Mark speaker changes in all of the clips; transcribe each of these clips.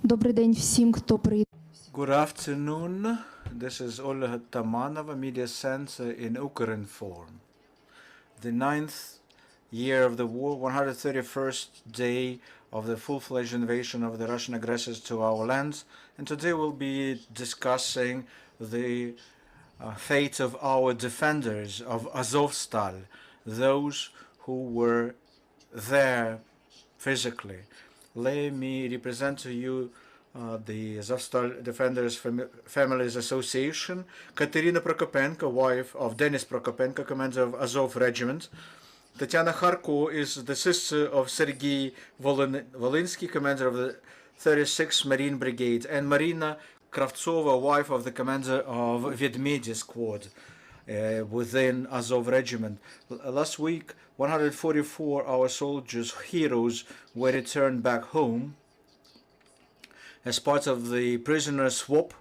Speaker 1: Добрий день всім, хто приїхав.
Speaker 2: Good afternoon. This is Olga Tamanova, Media Center in Ukrinform. The 9th year of the war, 131st day of the full-fledged invasion of the Russian aggressors to our lands. And today we'll be discussing the fate of our defenders of Azovstal, those who were there physically. Let me represent to you the Azovstal Defenders Families Association. Katerina Prokopenko, wife of Denis Prokopenko, commander of Azov Regiment. Tatiana Kharko is the sister of Sergei Volinsky, commander of the 36th Marine Brigade, and Marina Kravtsova, wife of the commander of Vedmedi Squad within Azov Regiment. Last week, 144 our soldiers, heroes, were returned back home as part of the prisoner swap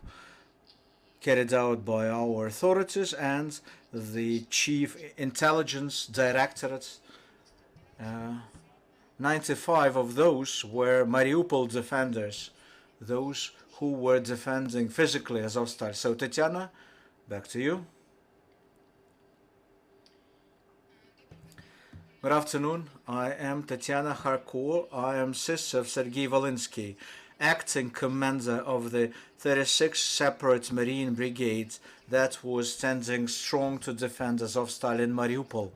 Speaker 2: carried out by our authorities and the Chief Intelligence Directorate. 95 of those were Mariupol defenders, those who were defending physically Azovstal. So, Tatiana, back to you. Good afternoon. I am Tatiana Kharko. I am sister of Sergei Volinsky, acting commander of the 36th Separate Marine Brigade that was standing strong to defend Azovstal in Mariupol.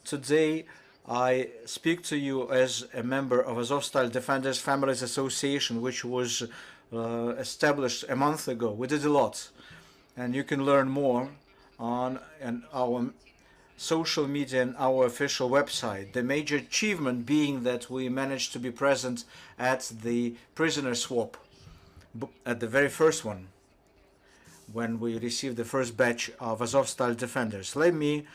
Speaker 2: Today, I speak to you as a member of Azovstal Defenders Families Association, which was established a month ago. We did a lot, and you can learn more on our social media and our official website. The major achievement being that we managed to be present at the prisoner swap, at the very first one, when we received the first batch of Azovstal defenders. Let me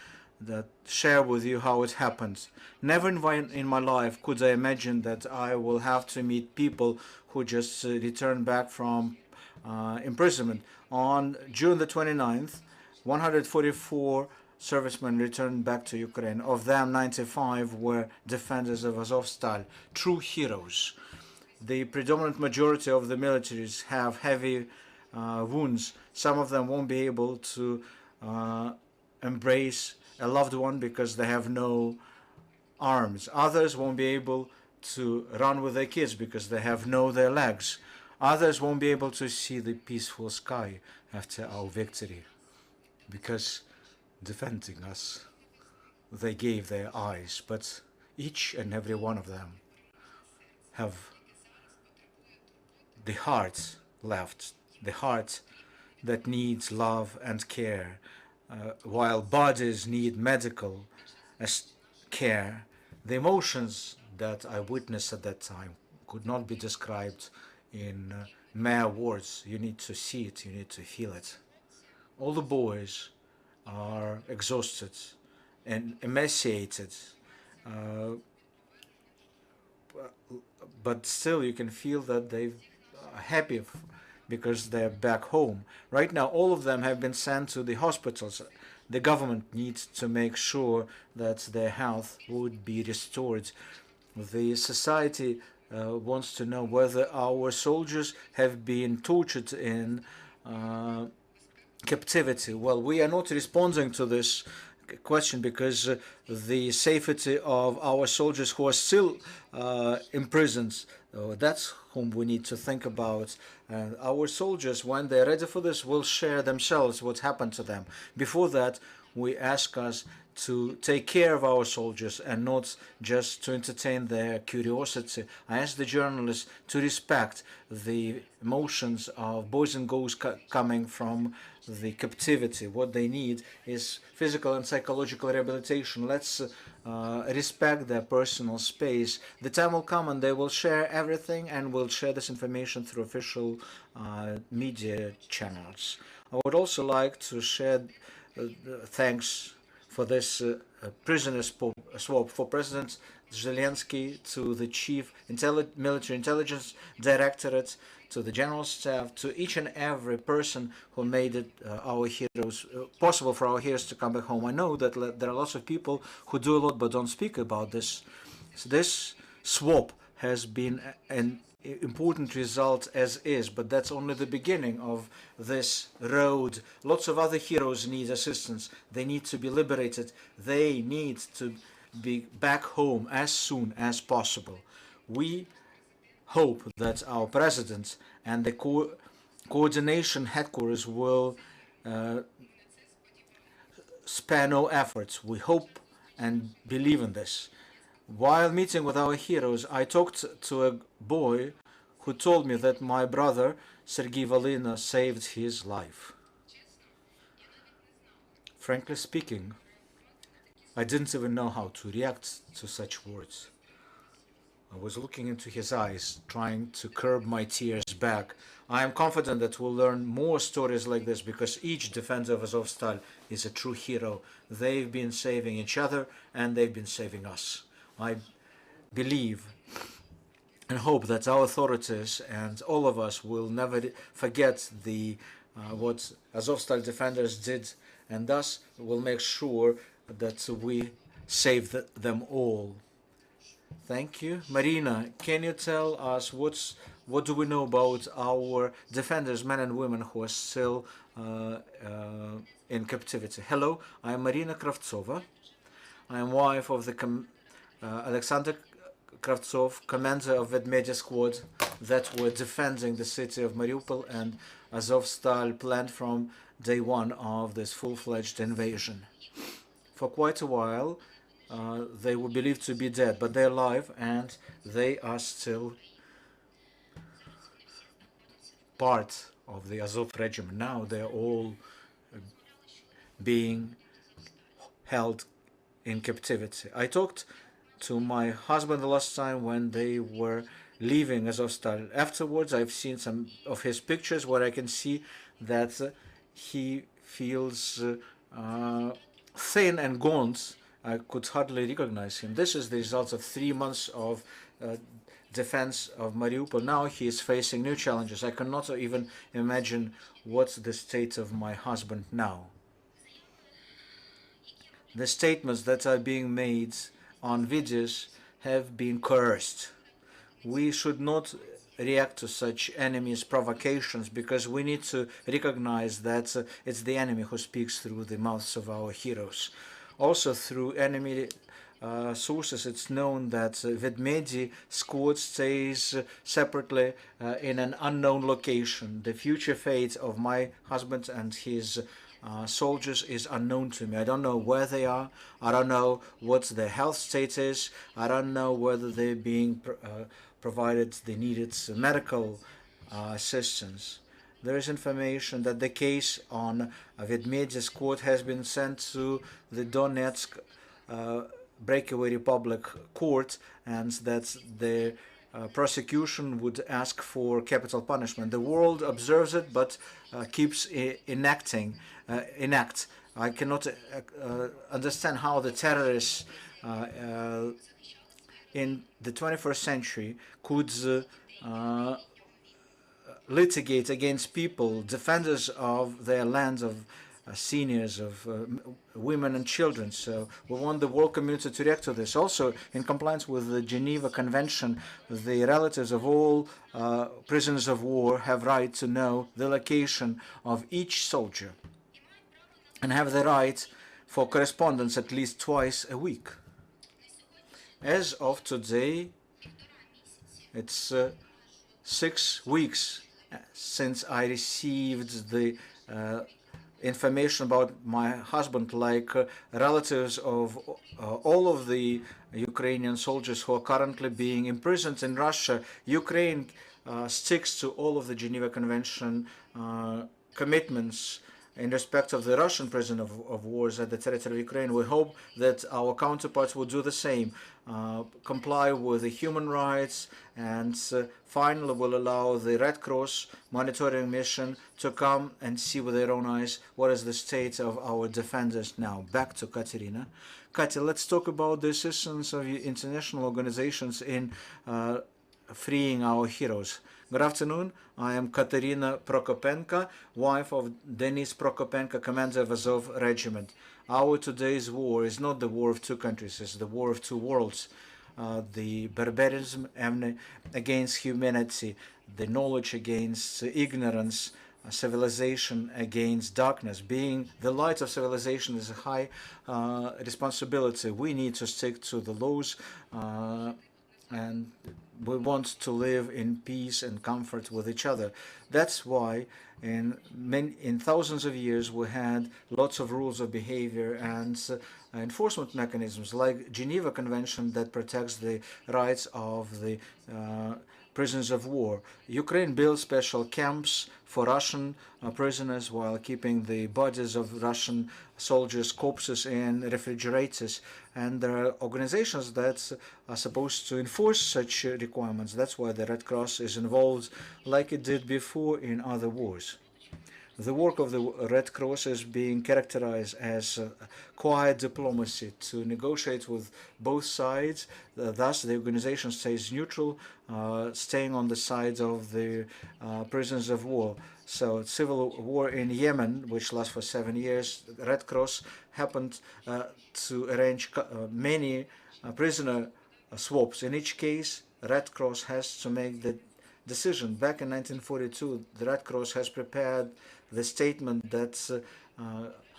Speaker 2: share with you how it happened. Never in my life could I imagine that I will have to meet people who just returned back from imprisonment. On June the 29th, 144 servicemen returned back to Ukraine. Of them, 95 were defenders of Azovstal, true heroes. The predominant majority of the militaries have heavy wounds. Some of them won't be able to embrace a loved one because they have no arms. Others won't be able to run with their kids because they have their legs. Others won't be able to see the peaceful sky after our victory because defending us, they gave their eyes, but each and every one of them have the heart left, the heart that needs love and care, while bodies need medical care. The emotions that I witnessed at that time could not be described in mere words. You need to see it, you need to feel it. All the boys are exhausted and emaciated, but still you can feel that they are happy because they're back home. Right now, all of them have been sent to the hospitals. The government needs to make sure that their health would be restored. The society wants to know whether our soldiers have been tortured in captivity. Well, we are not responding to this question because the safety of our soldiers who are still imprisoned, that's whom we need to think about. Our soldiers, when they're ready for this, will share themselves what happened to them. Before that, we ask us to take care of our soldiers and not just to entertain their curiosity. I ask the journalists to respect the emotions of boys and girls coming from the captivity. What they need is physical and psychological rehabilitation. Let's respect their personal space. The time will come and they will share everything and will share this information through official media channels. I would also like to share thanks for this prisoner swap for President Zelensky, to the Chief Military Intelligence Directorate, to the General Staff, to each and every person who made it our heroes possible for our heroes to come back home. I know that there are lots of people who do a lot but don't speak about this. So this swap has been an important result as is, but that's only the beginning of this road. Lots of other heroes need assistance. They need to be liberated. They need to be back home as soon as possible. We hope that our president and the coordination headquarters will spare no efforts. We hope and believe in this. While meeting with our heroes, I talked to a boy who told me that my brother, Sergei Volyn, saved his life. Frankly speaking, I didn't even know how to react to such words. I was looking into his eyes, trying to curb my tears back. I am confident that we'll learn more stories like this because each defender of Azovstal is a true hero. They've been saving each other and they've been saving us. I believe and hope that our authorities and all of us will never forget what Azovstal defenders did, and thus will make sure that we save them all. Thank you. Marina, can you tell us what do we know about our defenders, men and women who are still in captivity? Hello, I am Marina Kravtsova. I am wife of the Alexander Kravtsov, commander of Vedmedia squad that were defending the city of Mariupol and Azovstal planned from day one of this full-fledged invasion. For quite a while, they were believed to be dead, but they're alive and they are still part of the Azov regiment. Now they're all being held in captivity. I talked to my husband the last time when they were leaving Azovstal. Afterwards, I've seen some of his pictures where I can see that he feels thin and gaunt. I could hardly recognize him. This is the result of 3 months of defense of Mariupol. Now he is facing new challenges. I cannot even imagine what's the state of my husband now. The statements that are being made on videos have been coerced. We should not react to such enemy's provocations because we need to recognize that it's the enemy who speaks through the mouths of our heroes. Also, through enemy sources, it's known that Vedmedi squad stays separately in an unknown location. The future fate of my husband and his soldiers is unknown to me. I don't know where they are. I don't know what their health state is. I don't know whether they're being provided the needed medical assistance. There is information that the case on Vedmedia squad has been sent to the Donetsk Breakaway Republic court, and that the prosecution would ask for capital punishment. The world observes it, but keeps enact. I cannot understand how the terrorists in the 21st century could litigate against people, defenders of their lands, of seniors, of women and children. So we want the world community to react to this. Also, in compliance with the Geneva Convention, the relatives of all prisoners of war have right to know the location of each soldier and have the right for correspondence at least twice a week. As of today, it's 6 weeks since I received the information about my husband, like relatives of all of the Ukrainian soldiers who are currently being imprisoned in Russia. Ukraine sticks to all of the Geneva Convention commitments in respect of the Russian prisoner of wars at the territory of Ukraine. We hope that our counterparts will do the same, comply with the human rights, and finally will allow the Red Cross monitoring mission to come and see with their own eyes what is the state of our defenders now. Back to Katerina. Katya, let's talk about the assistance of international organizations in freeing our heroes. Good afternoon. I am Katerina Prokopenko, wife of Denis Prokopenko, commander of Azov Regiment. Our today's war is not the war of two countries, it's the war of two worlds. the barbarism against humanity, the knowledge against ignorance, civilization against darkness. Being the light of civilization is a high responsibility. We need to stick to the laws, and we want to live in peace and comfort with each other. That's why in thousands of years we had lots of rules of behavior and enforcement mechanisms like Geneva Convention that protects the rights of the prisoners of war. Ukraine built special camps for Russian prisoners while keeping the bodies of Russian soldiers' corpses in refrigerators. And there are organizations that are supposed to enforce such requirements. That's why the Red Cross is involved like it did before in other wars. The work of the Red Cross is being characterized as quiet diplomacy to negotiate with both sides. Thus, the organization stays neutral, staying on the side of the prisoners of war. So, civil war in Yemen, which lasts for 7 years, the Red Cross happened to arrange many prisoner swaps. In each case, Red Cross has to make the decision. Back in 1942, the Red Cross has prepared the statement that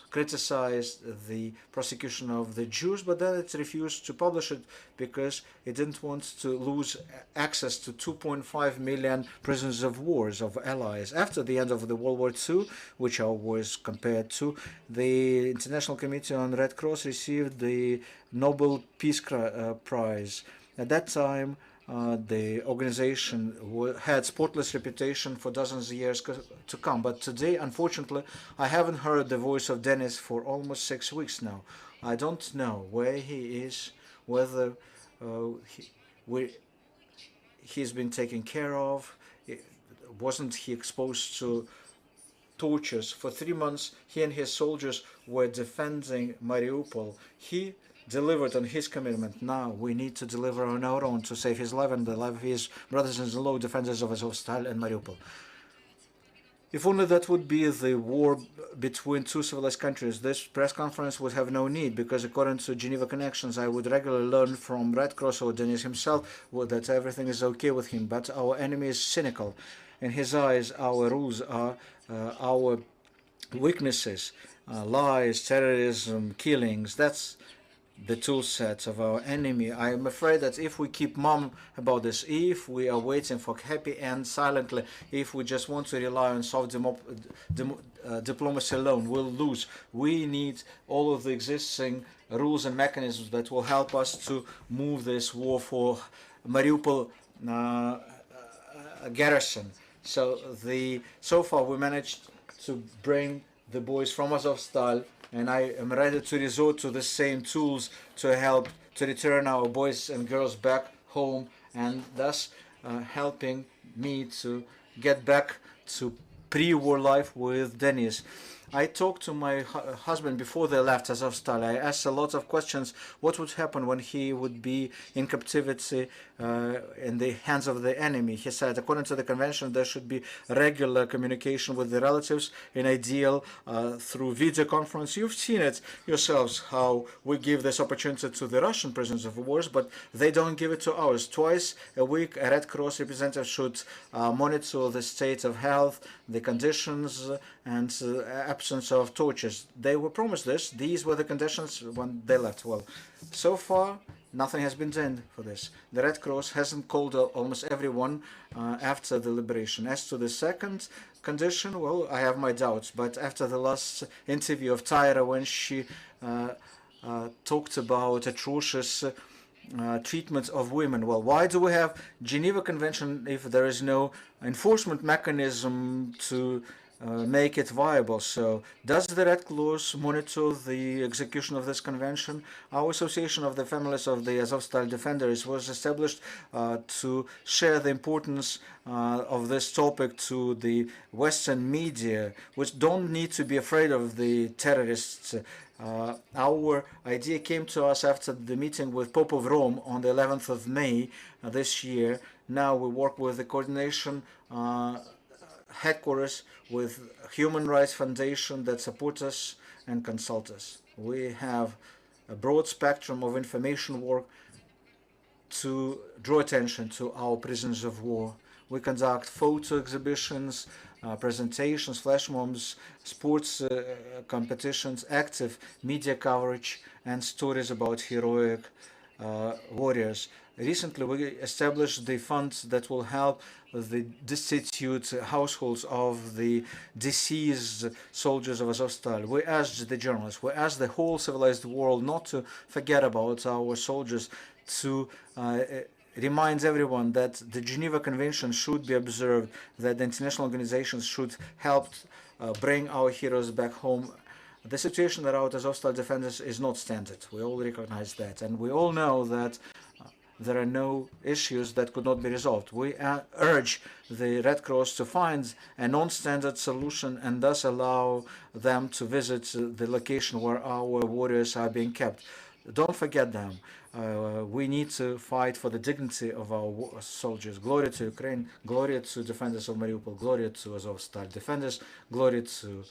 Speaker 2: criticized the prosecution of the Jews, but then it refused to publish it because it didn't want to lose access to 2.5 million prisoners of wars of allies. After the end of the World War II, which our wars compared to, the International Committee on Red Cross received the Nobel Peace Prize. At that time, the organization had spotless reputation for dozens of years to come. But today, unfortunately, I haven't heard the voice of Denis for almost 6 weeks now. I don't know where he is, whether he's been taken care of. Wasn't he exposed to tortures? For 3 months, he and his soldiers were defending Mariupol. He delivered on his commitment. Now we need to deliver on our own to save his life and the life of his brothers-in-law, defenders of Azovstal and Mariupol. If only that would be the war between two civilized countries, this press conference would have no need, because according to Geneva Connections, I would regularly learn from Red Cross or Denis himself that everything is okay with him. But our enemy is cynical. In his eyes, our rules are our weaknesses, lies, terrorism, killings. That's the tool set of our enemy. I am afraid that if we keep mum about this, if we are waiting for happy end silently, if we just want to rely on soft diplomacy alone, we'll lose. We need all of the existing rules and mechanisms that will help us to move this war for Mariupol garrison. So far we managed to bring the boys from Azovstal, and I am ready to resort to the same tools to help to return our boys and girls back home, and thus helping me to get back to pre-war life with Denis. I talked to my husband before they left Azovstal. I asked a lot of questions. What would happen when he would be in captivity in the hands of the enemy? He said, according to the convention, there should be regular communication with the relatives, in ideal through video conference. You've seen it yourselves, how we give this opportunity to the Russian prisoners of war, but they don't give it to ours. Twice a week, a Red Cross representative should monitor the state of health, the conditions, and absence of tortures. They were promised this. These were the conditions when they left. Well, so far, nothing has been done for this. The Red Cross hasn't called almost everyone after the liberation. As to the second condition, well, I have my doubts. But after the last interview of Tyra, when she talked about atrocious treatment of women. Well, why do we have Geneva Convention if there is no enforcement mechanism to make it viable? So does the Red Cross monitor the execution of this convention? Our Association of the Families of the Azovstal Defenders was established to share the importance of this topic to the Western media, which don't need to be afraid of the terrorists. Our idea came to us after the meeting with Pope of Rome on the 11th of May this year. Now we work with the coordination headquarters with Human Rights Foundation that support us and consult us. We have a broad spectrum of information work to draw attention to our prisoners of war. We conduct photo exhibitions, presentations, flash mobs, sports competitions, active media coverage, and stories about heroic warriors. Recently, we established the funds that will help the destitute households of the deceased soldiers of Azovstal. We asked the journalists, we asked the whole civilized world not to forget about our soldiers, to reminds everyone that the Geneva Convention should be observed, that the international organizations should help bring our heroes back home. The situation around Azovstal defenders is not standard. We all recognize that. And we all know that there are no issues that could not be resolved. We urge the Red Cross to find a non-standard solution and thus allow them to visit the location where our warriors are being kept. Don't forget them. We need to fight for the dignity of our soldiers. Glory to Ukraine, glory to defenders of Mariupol, glory to Azovstal defenders, glory to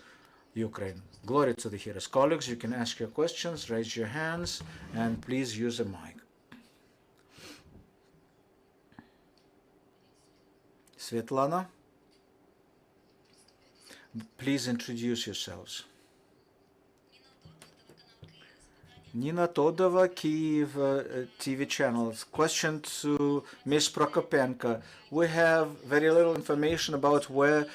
Speaker 2: Ukraine, glory to the heroes. Colleagues, you can ask your questions, raise your hands, and please use a mic. Svetlana, please introduce yourselves. Nina Todova, Kyiv TV channels. Question to Ms. Prokopenko. We have very little information about where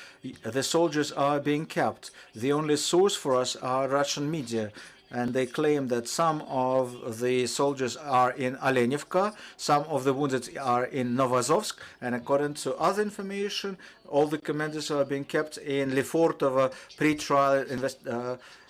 Speaker 2: the soldiers are being kept. The only source for us are Russian media, and they claim that some of the soldiers are in Alenivka, some of the wounded are in Novozovsk, and according to other information, all the commanders are being kept in Lefortovo pre-trial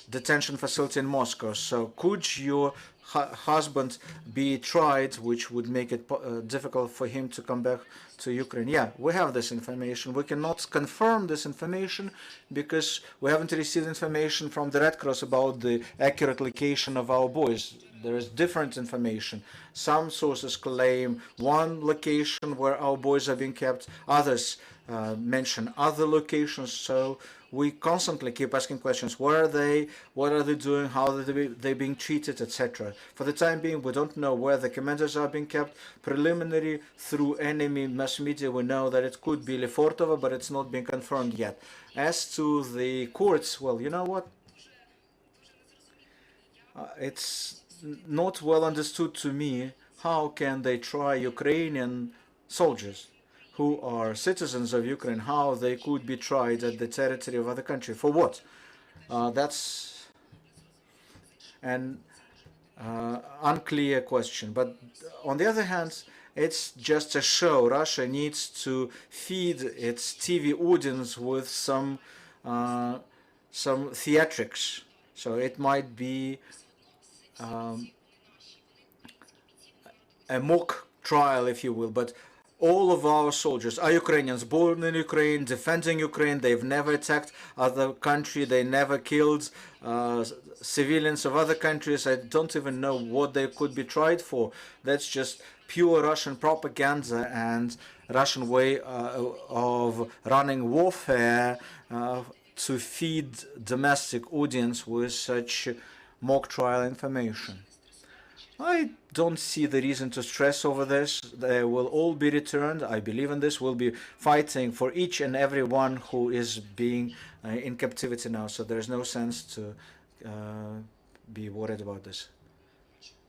Speaker 2: detention facility in Moscow. So could your husband be tried, which would make it difficult for him to come back to Ukraine? Yeah, we have this information. We cannot confirm this information because we haven't received information from the Red Cross about the accurate location of our boys. There is different information. Some sources claim one location where our boys are being kept. Others mention other locations. So we constantly keep asking questions. Where are they? What are they doing? How are they being treated, etc. For the time being, we don't know where the commanders are being kept. Preliminary, through enemy mass media, we know that it could be Lefortovo, but it's not been confirmed yet. As to the courts, well, you know what? It's not well understood to me how can they try Ukrainian soldiers who are citizens of Ukraine, how they could be tried at the territory of other country. For what? That's an unclear question. But on the other hand, it's just a show. Russia needs to feed its TV audience with some theatrics. So it might be a mock trial, if you will, but all of our soldiers are Ukrainians, born in Ukraine, defending Ukraine. They've never attacked other country. They never killed civilians of other countries. I don't even know what they could be tried for. That's just pure Russian propaganda and Russian way of running warfare to feed domestic audience with such mock trial information. I don't see the reason to stress over this. They will all be returned. I believe in this. We'll be fighting for each and every one who is being in captivity now. So there's no sense to be worried about this.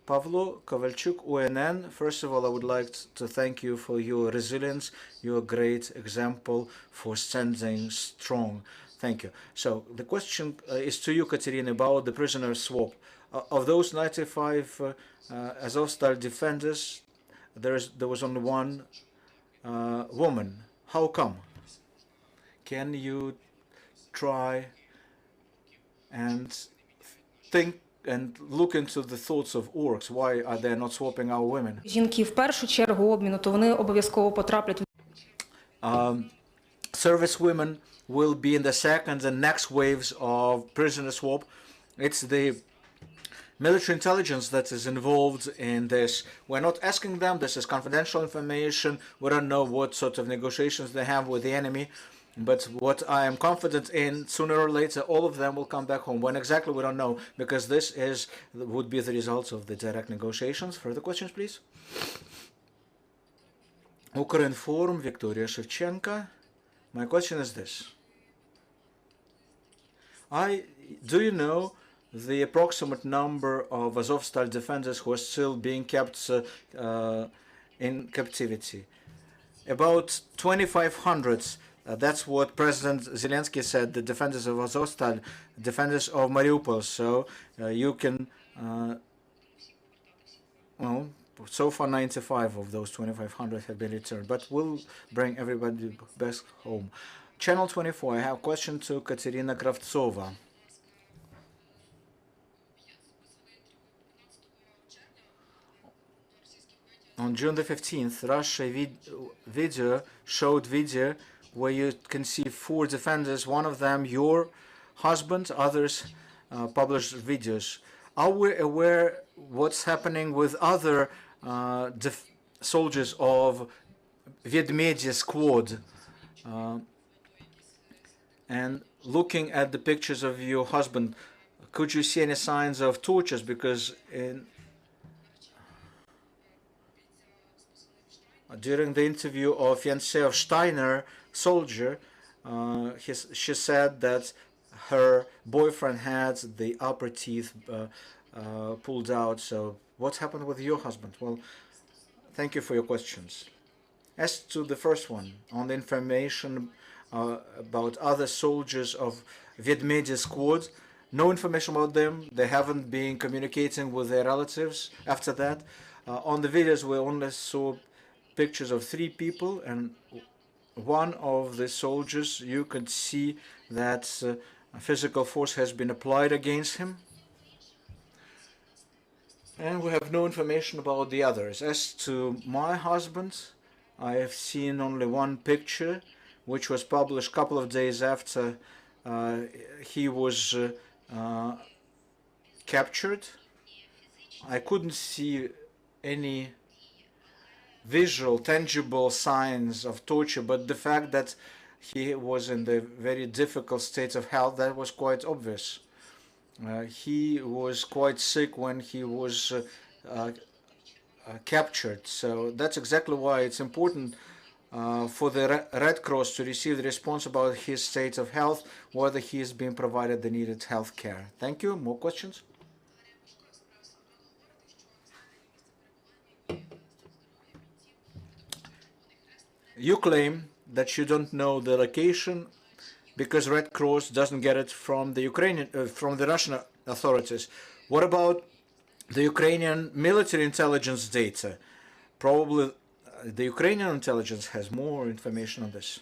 Speaker 2: Pavlo Kovalchuk, UNN. First of all, I would like to thank you for your resilience. You're a great example for standing strong. Thank you. So the question is to you, Katerina, about the prisoner swap. Of those 95 Azovstal defenders, there was only one woman. How come? Can you try and think and look into the thoughts of orcs? Why are they not swapping our women?
Speaker 3: Жінки в першу чергу обміну, то вони обов'язково потраплять.
Speaker 2: Service women will be in the second and next waves of prisoner swap. It's the military intelligence that is involved in this. We're not asking them. This is confidential information. We don't know what sort of negotiations they have with the enemy. But what I am confident in, sooner or later, all of them will come back home. When exactly, we don't know, because this would be the results of the direct negotiations. Further questions, please? Ukrinform, Victoria Shevchenko. My question is this. Do you know the approximate number of Azovstal defenders who are still being kept in captivity? About 2,500. That's what President Zelensky said, the defenders of Azovstal, defenders of Mariupol. So you can, well, so far 95 of those 2,500 have been returned, but we'll bring everybody back home. Channel 24, I have a question to Katerina Kravtsova. On June the 15th, Russia showed video where you can see 4 defenders, one of them your husband, others published videos. Are we aware what's happening with other soldiers of Vedmedya squad? And looking at the pictures of your husband, could you see any signs of tortures? Because during the interview of fiancé of Steiner, soldier, she said that her boyfriend had the upper teeth pulled out. So what happened with your husband? Well, thank you for your questions. As to the first one, on the information about other soldiers of Vedmedya squad, no information about them. They haven't been communicating with their relatives after that. On the videos, we only saw pictures of 3 people, and one of the soldiers, you could see that physical force has been applied against him. And we have no information about the others. As to my husband, I have seen only one picture, which was published a couple of days after he was captured. I couldn't see any visual, tangible signs of torture, but the fact that he was in the very difficult state of health, that was quite obvious. He was quite sick when he was captured, so that's exactly why it's important for the Red Cross to receive the response about his state of health, whether he is being provided the needed health care. Thank you. More questions? You claim that you don't know the location because Red Cross doesn't get it from the from the Russian authorities. What about the Ukrainian military intelligence data? Probably the Ukrainian intelligence has more information on this.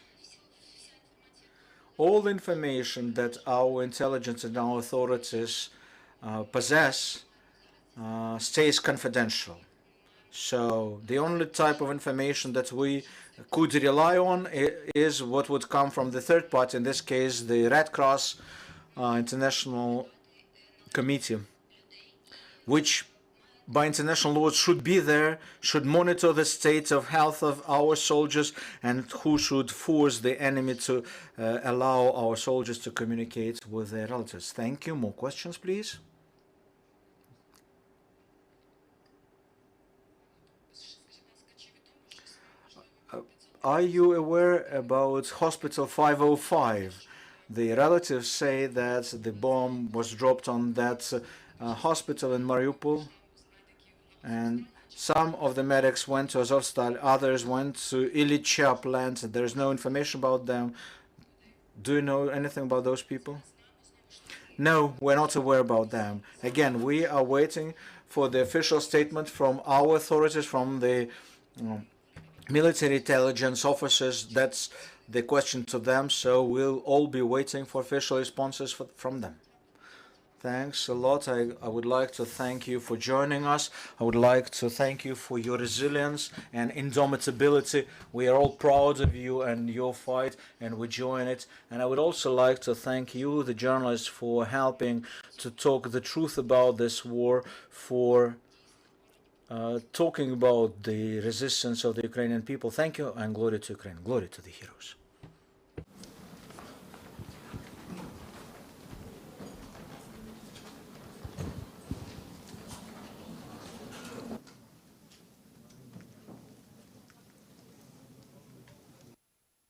Speaker 2: All the information that our intelligence and our authorities possess stays confidential. So the only type of information that we could rely on is what would come from the third party, in this case the Red Cross International Committee, which by international laws should be there, should monitor the state of health of our soldiers, and who should force the enemy to allow our soldiers to communicate with their relatives. Thank you. More questions, please? Are you aware about Hospital 505? The relatives say that the bomb was dropped on that hospital in Mariupol, and some of the medics went to Azovstal, others went to Ilyicha plant. There's no information about them. Do you know anything about those people? No, we're not aware about them. Again, we are waiting for the official statement from our authorities, from the military intelligence officers. That's the question to them, so we'll all be waiting for official responses from them. Thanks a lot. I would like to thank you for joining us. I would like to thank you for your resilience and indomitability. We are all proud of you and your fight, and we join it. And I would also like to thank you, the journalists, for helping to talk the truth about this war, for talking about the resistance of the Ukrainian people. Thank you, and glory to Ukraine. Glory to the heroes.